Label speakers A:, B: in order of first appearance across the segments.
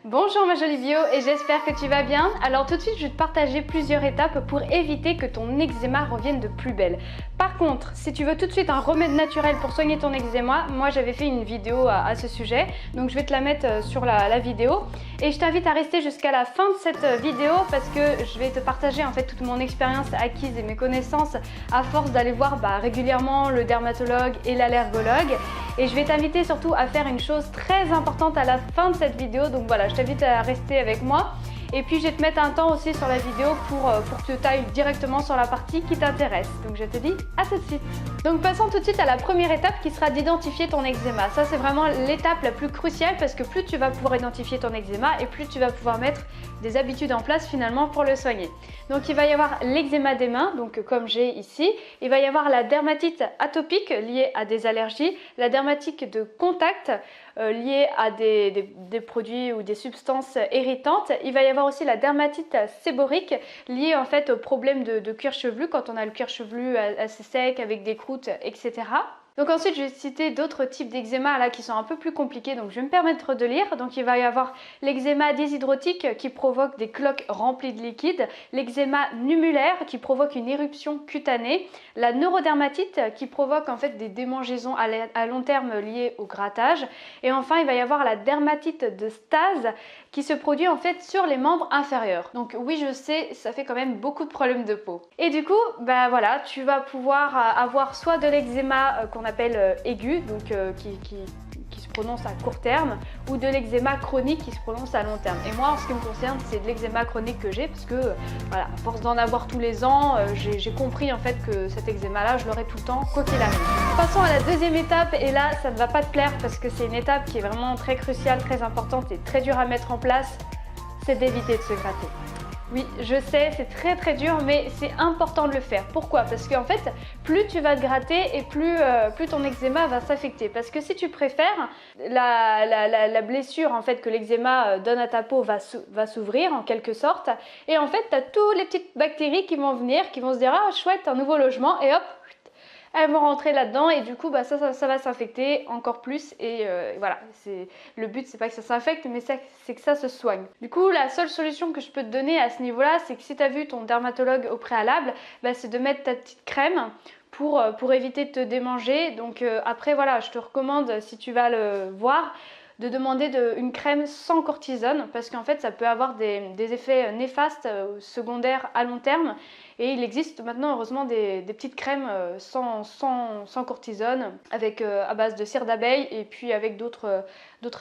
A: Bonjour ma jolie bio et j'espère que tu vas bien. Alors tout de suite je vais te partager plusieurs étapes pour éviter que ton eczéma revienne de plus belle. Par contre, si tu veux tout de suite un remède naturel pour soigner ton eczéma, moi j'avais fait une vidéo à ce sujet, donc je vais te la mettre sur la vidéo. Et je t'invite à rester jusqu'à la fin de cette vidéo parce que je vais te partager en fait toute mon expérience acquise et mes connaissances à force d'aller voir régulièrement le dermatologue et l'allergologue. Et je vais t'inviter surtout à faire une chose très importante à la fin de cette vidéo, donc voilà, je t'invite à rester avec moi. Et puis je vais te mettre un temps aussi sur la vidéo pour que tu ailles directement sur la partie qui t'intéresse. Donc je te dis à tout de suite. Donc passons tout de suite à la première étape qui sera d'identifier ton eczéma. Ça c'est vraiment l'étape la plus cruciale parce que plus tu vas pouvoir identifier ton eczéma et plus tu vas pouvoir mettre des habitudes en place finalement pour le soigner. Donc il va y avoir l'eczéma des mains, donc comme j'ai ici. Il va y avoir la dermatite atopique liée à des allergies, la dermatite de contact liée à des produits ou des substances irritantes. Il va y avoir aussi la dermatite séborique liée en fait au problème de cuir chevelu quand on a le cuir chevelu assez sec avec des croûtes, etc. Donc ensuite je vais citer d'autres types d'eczéma là qui sont un peu plus compliqués, donc je vais me permettre de lire. Donc il va y avoir l'eczéma déshydrotique qui provoque des cloques remplies de liquide, l'eczéma numulaire qui provoque une éruption cutanée, la neurodermatite qui provoque en fait des démangeaisons à long terme liées au grattage, et enfin il va y avoir la dermatite de Stase qui se produit en fait sur les membres inférieurs. Donc oui je sais, ça fait quand même beaucoup de problèmes de peau. Et du coup, voilà, tu vas pouvoir avoir soit de l'eczéma qu'on appelle aigu, donc qui se prononce à court terme, ou de l'eczéma chronique qui se prononce à long terme. Et moi en ce qui me concerne, c'est de l'eczéma chronique que j'ai parce que voilà, à force d'en avoir tous les ans, j'ai compris en fait que cet eczéma là, je l'aurai tout le temps, quoi qu'il arrive. Passons à la deuxième étape, et là ça ne va pas te plaire parce que c'est une étape qui est vraiment très cruciale, très importante et très dure à mettre en place, c'est d'éviter de se gratter. Oui, je sais, c'est très dur, mais c'est important de le faire. Pourquoi? Parce qu'en fait, plus tu vas te gratter et plus ton eczéma va s'affecter. Parce que si tu préfères, la blessure en fait que l'eczéma donne à ta peau va s'ouvrir en quelque sorte. Et en fait, tu as toutes les petites bactéries qui vont venir, qui vont se dire « Ah chouette, un nouveau logement » et hop, elles vont rentrer là-dedans et du coup ça va s'infecter encore plus et voilà, le but c'est pas que ça s'infecte mais c'est que ça se soigne. Du coup la seule solution que je peux te donner à ce niveau-là, c'est que si tu as vu ton dermatologue au préalable, c'est de mettre ta petite crème pour éviter de te démanger. Donc après voilà, je te recommande si tu vas le voir de demander une crème sans cortisone parce qu'en fait ça peut avoir des effets néfastes secondaires à long terme. Et il existe maintenant heureusement des petites crèmes sans cortisone avec, à base de cire d'abeille et puis avec d'autres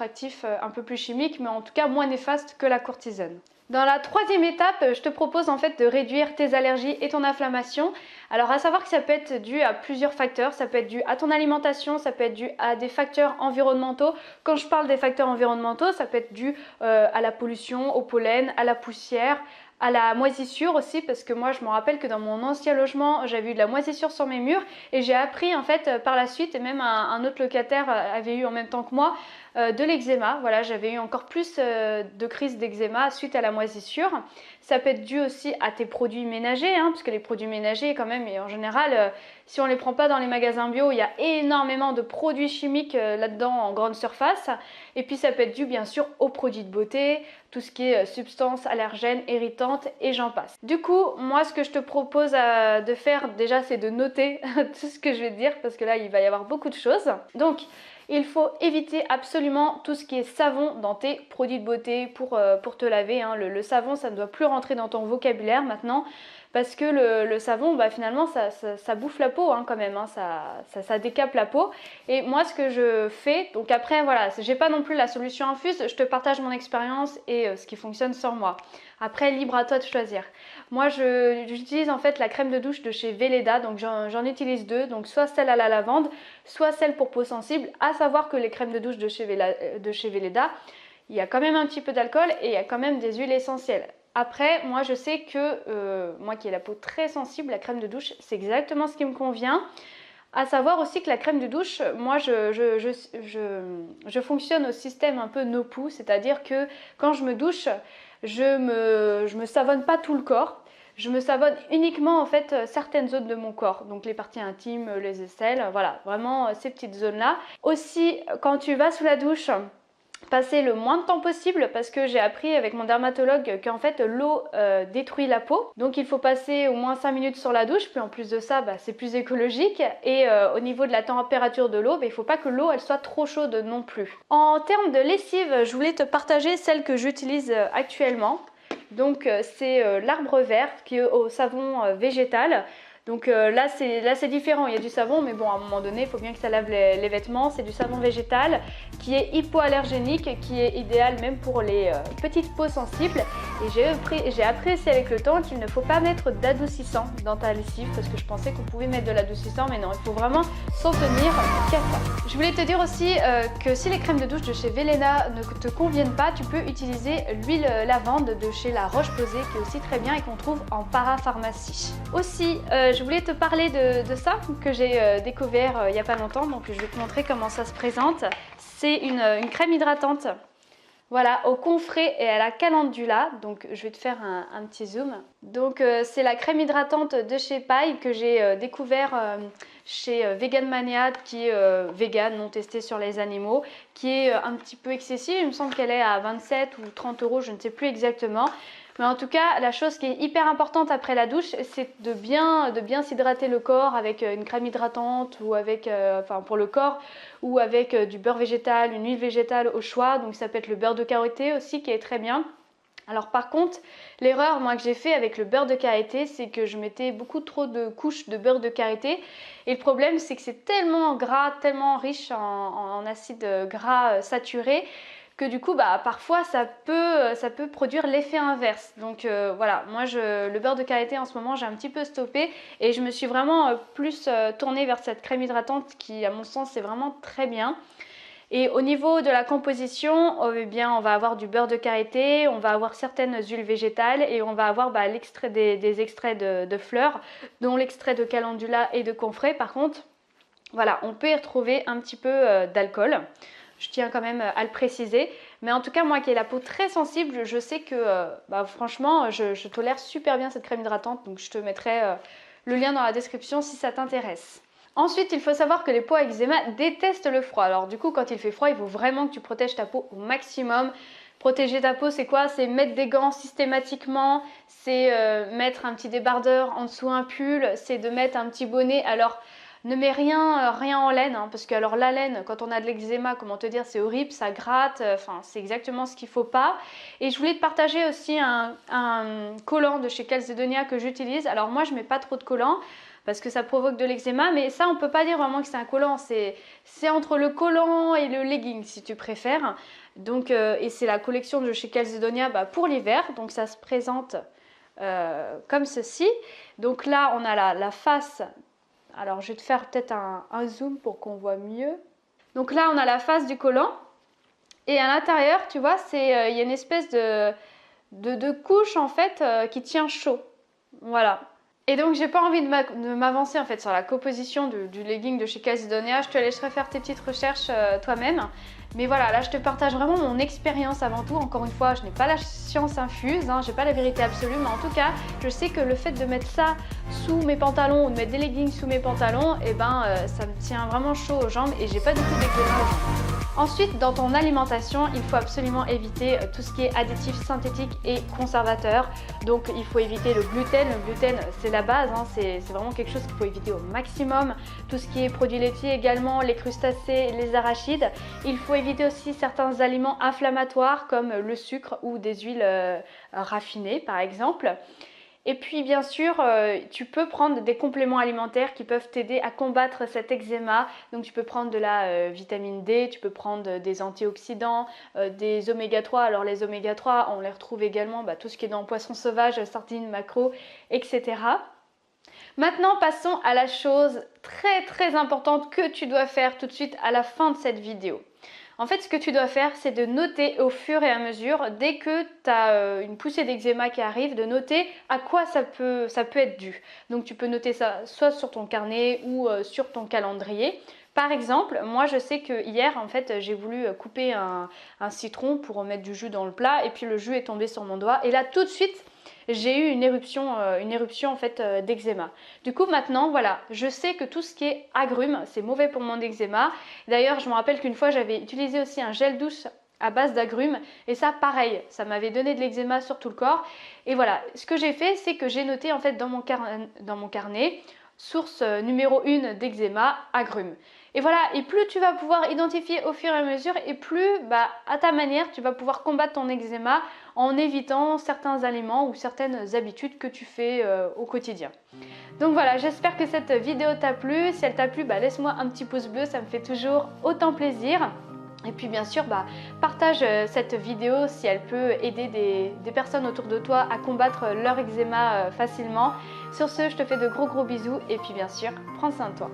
A: actifs un peu plus chimiques mais en tout cas moins néfastes que la cortisone. Dans la troisième étape, je te propose en fait de réduire tes allergies et ton inflammation. Alors à savoir que ça peut être dû à plusieurs facteurs, ça peut être dû à ton alimentation, ça peut être dû à des facteurs environnementaux. Quand je parle des facteurs environnementaux, ça peut être dû à la pollution, au pollen, à la poussière, à la moisissure aussi, parce que moi je me rappelle que dans mon ancien logement j'avais eu de la moisissure sur mes murs et j'ai appris en fait par la suite, et même un autre locataire avait eu en même temps que moi de l'eczéma. Voilà, j'avais eu encore plus de crises d'eczéma suite à la moisissure. Ça peut être dû aussi à tes produits ménagers, parce que les produits ménagers quand même, et en général si on ne les prend pas dans les magasins bio, il y a énormément de produits chimiques là-dedans en grande surface. Et puis ça peut être dû bien sûr aux produits de beauté, tout ce qui est substances allergènes, irritantes et j'en passe. Du coup, moi ce que je te propose de faire déjà, c'est de noter tout ce que je vais te dire parce que là il va y avoir beaucoup de choses. Donc il faut éviter absolument tout ce qui est savon dans tes produits de beauté pour te laver. Le savon, ça ne doit plus rentrer dans ton vocabulaire maintenant parce que le savon, finalement, ça bouffe la peau quand même, ça décape la peau. Et moi, ce que je fais, donc après, voilà, j'ai pas non plus la solution infuse, je te partage mon expérience et ce qui fonctionne sur moi. Après, libre à toi de choisir. Moi, j'utilise en fait la crème de douche de chez Velleda, donc j'en utilise deux, donc soit celle à la lavande, soit celle pour peau sensible. À savoir que les crèmes de douche de chez Velleda, il y a quand même un petit peu d'alcool et il y a quand même des huiles essentielles. Après, moi je sais que, moi qui ai la peau très sensible, la crème de douche, c'est exactement ce qui me convient. À savoir aussi que la crème de douche, moi je fonctionne au système un peu no-poo, c'est-à-dire que quand je me douche, je me savonne pas tout le corps. Je me savonne uniquement en fait certaines zones de mon corps, donc les parties intimes, les aisselles, voilà, vraiment ces petites zones-là. Aussi, quand tu vas sous la douche, passer le moins de temps possible parce que j'ai appris avec mon dermatologue qu'en fait l'eau détruit la peau, donc il faut passer au moins 5 minutes sur la douche, puis en plus de ça c'est plus écologique, et au niveau de la température de l'eau, il ne faut pas que l'eau elle soit trop chaude non plus. En termes de lessive, je voulais te partager celle que j'utilise actuellement. Donc c'est l'arbre vert qui est au savon végétal. Donc là c'est différent, il y a du savon, mais bon, à un moment donné il faut bien que ça lave les vêtements. C'est du savon végétal qui est hypoallergénique, qui est idéal même pour les petites peaux sensibles. Et j'ai appris aussi avec le temps qu'il ne faut pas mettre d'adoucissant dans ta lessive, parce que je pensais qu'on pouvait mettre de l'adoucissant, mais non, il faut vraiment s'en tenir qu'à ça. Je voulais te dire aussi que si les crèmes de douche de chez Velena ne te conviennent pas, tu peux utiliser l'huile lavande de chez La Roche-Posay, qui est aussi très bien et qu'on trouve en parapharmacie. Aussi, je voulais te parler de ça que j'ai découvert il n'y a pas longtemps, donc je vais te montrer comment ça se présente. C'est une crème hydratante, voilà, au confré et à la calendula. Donc je vais te faire un petit zoom. Donc c'est la crème hydratante de chez Paille que j'ai découvert chez Vegan Mania, qui est vegan, non testé sur les animaux, qui est un petit peu excessive. Il me semble qu'elle est à 27 ou 30 €, je ne sais plus exactement. Mais en tout cas, la chose qui est hyper importante après la douche, c'est de bien s'hydrater le corps avec une crème hydratante, ou avec, enfin pour le corps, ou avec du beurre végétal, une huile végétale au choix. Donc ça peut être le beurre de karité aussi qui est très bien. Alors par contre, l'erreur moi que j'ai fait avec le beurre de karité, c'est que je mettais beaucoup trop de couches de beurre de karité. Et le problème, c'est que c'est tellement gras, tellement riche en acides gras saturés, que du coup parfois ça peut produire l'effet inverse. Donc voilà, moi le beurre de karité en ce moment j'ai un petit peu stoppé, et je me suis vraiment plus tournée vers cette crème hydratante qui à mon sens est vraiment très bien. Et au niveau de la composition, eh bien, on va avoir du beurre de karité, on va avoir certaines huiles végétales, et on va avoir l'extrait des extraits de fleurs, dont l'extrait de calendula et de comfrey. Par contre, voilà, on peut y retrouver un petit peu d'alcool. Je tiens quand même à le préciser. Mais en tout cas, moi qui ai la peau très sensible, je sais que franchement, je tolère super bien cette crème hydratante. Donc je te mettrai le lien dans la description si ça t'intéresse. Ensuite, il faut savoir que les peaux à eczéma détestent le froid. Alors du coup, quand il fait froid, il faut vraiment que tu protèges ta peau au maximum. Protéger ta peau, c'est quoi? C'est mettre des gants systématiquement, c'est mettre un petit débardeur en dessous un pull, c'est de mettre un petit bonnet. Alors, ne mets rien en laine, hein, parce que alors la laine, quand on a de l'eczéma, comment te dire, c'est horrible, ça gratte, enfin c'est exactement ce qu'il ne faut pas. Et je voulais te partager aussi un collant de chez Calzedonia que j'utilise. Alors moi, je ne mets pas trop de collant, parce que ça provoque de l'eczéma, mais ça on peut pas dire vraiment que c'est un collant, c'est entre le collant et le legging si tu préfères. Donc et c'est la collection de chez Calzedonia pour l'hiver, donc ça se présente comme ceci. Donc là on a la face, alors je vais te faire peut-être un zoom pour qu'on voit mieux. Donc là on a la face du collant, et à l'intérieur tu vois, il y a une espèce de couche en fait qui tient chaud, voilà. Et donc j'ai pas envie de m'avancer en fait sur la composition du legging de chez Calzedonia. Je te laisserai faire tes petites recherches toi-même. Mais voilà, là je te partage vraiment mon expérience avant tout. Encore une fois, je n'ai pas la science infuse, hein, j'ai pas la vérité absolue, mais en tout cas, je sais que le fait de mettre ça sous mes pantalons, ou de mettre des leggings sous mes pantalons, et ça me tient vraiment chaud aux jambes, et j'ai pas du tout d'eczéma aux jambes. Ensuite, dans ton alimentation, il faut absolument éviter tout ce qui est additifs synthétiques et conservateurs. Donc il faut éviter le gluten. Le gluten, c'est la base, hein, c'est vraiment quelque chose qu'il faut éviter au maximum. Tout ce qui est produits laitiers également, les crustacés, les arachides. Il faut éviter aussi certains aliments inflammatoires comme le sucre ou des huiles raffinées par exemple. Et puis bien sûr, tu peux prendre des compléments alimentaires qui peuvent t'aider à combattre cet eczéma. Donc tu peux prendre de la vitamine D, tu peux prendre des antioxydants, des oméga 3. Alors les oméga 3, on les retrouve également tout ce qui est dans le poisson sauvage, sardines, maquereaux, etc. Maintenant, passons à la chose très importante que tu dois faire tout de suite à la fin de cette vidéo. En fait, ce que tu dois faire, c'est de noter au fur et à mesure, dès que tu as une poussée d'eczéma qui arrive, de noter à quoi ça peut être dû. Donc tu peux noter ça soit sur ton carnet ou sur ton calendrier. Par exemple, moi je sais que hier en fait j'ai voulu couper un citron pour mettre du jus dans le plat, et puis le jus est tombé sur mon doigt, et là tout de suite j'ai eu une éruption en fait d'eczéma. Du coup maintenant voilà, je sais que tout ce qui est agrumes c'est mauvais pour mon eczéma. D'ailleurs je me rappelle qu'une fois j'avais utilisé aussi un gel douche à base d'agrumes. Et ça, pareil, ça m'avait donné de l'eczéma sur tout le corps. Et voilà, ce que j'ai fait, c'est que j'ai noté en fait dans mon carnet, source numéro 1 d'eczéma, agrumes. Et voilà, et plus tu vas pouvoir identifier au fur et à mesure, et plus à ta manière, tu vas pouvoir combattre ton eczéma en évitant certains aliments ou certaines habitudes que tu fais au quotidien. Donc voilà, j'espère que cette vidéo t'a plu. Si elle t'a plu, laisse-moi un petit pouce bleu, ça me fait toujours autant plaisir. Et puis bien sûr, partage cette vidéo si elle peut aider des personnes autour de toi à combattre leur eczéma facilement. Sur ce, je te fais de gros bisous et puis bien sûr, prends soin de toi.